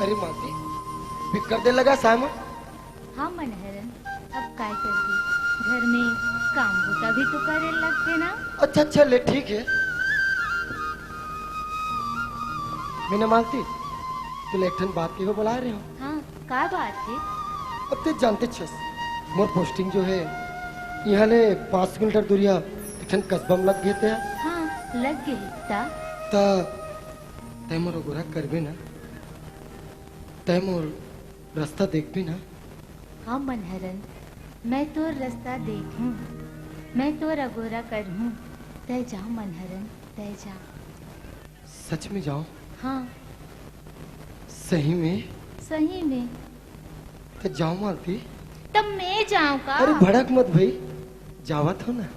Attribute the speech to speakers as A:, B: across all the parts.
A: अरे मालती फिक्र दे लगा साम।
B: हाँ मनहरन, अब काय करती, घर में काम होता भी तो करे लगते ना।
A: अच्छा अच्छा ले ठीक है। मैंने मालती तुले एक ठन बात की को बुला रहे हो।
B: हाँ का बात है?
A: अब ते जानते छस मोर पोस्टिंग जो है यहाँ ले 5 किलोमीटर दूरिया एक ठन कस्बा में लग गए थे।
B: हाँ लग गई ता
A: तय मोर गोरा कर भी ना, तय मोर रास्ता देख भी ना।
B: हाँ मनहरन, मैं तो रास्ता देखूं, मैं तो अगोरा कर हूँ। तय जाओ मनहरन, तय जा।
A: सच में जाओ?
B: हाँ
A: सही में?
B: सही में।
A: तो जाओ मालती।
B: तब मैं जाऊँ का?
A: अरे भड़क मत भाई, जावत हो ना।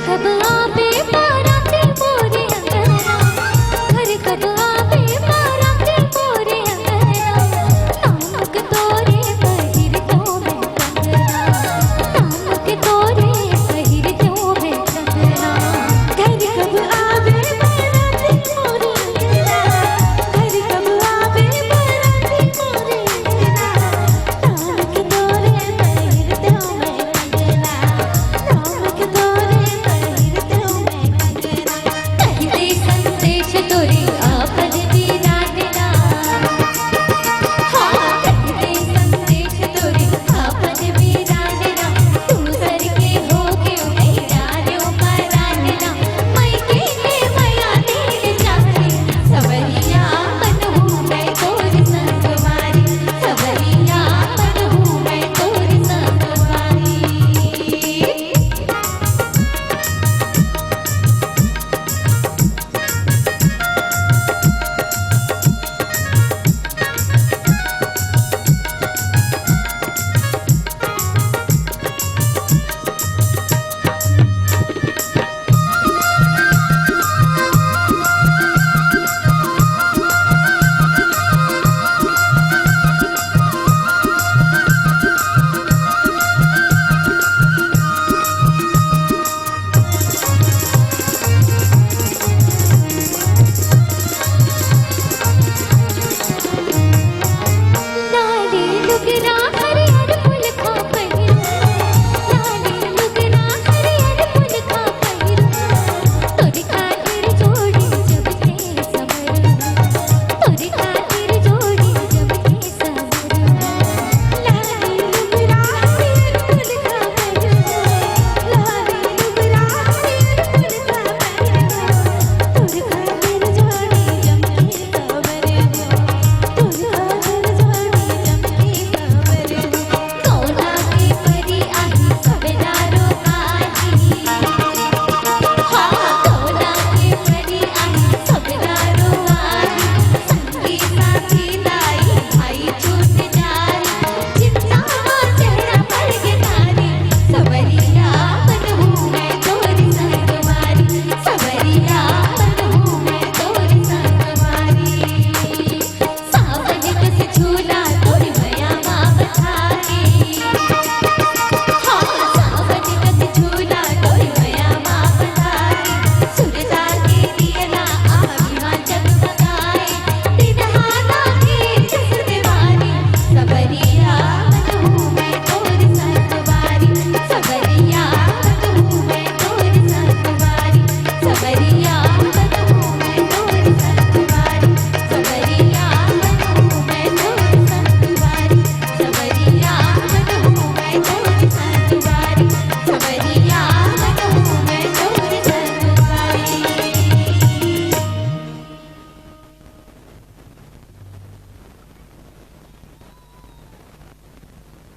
B: कब आप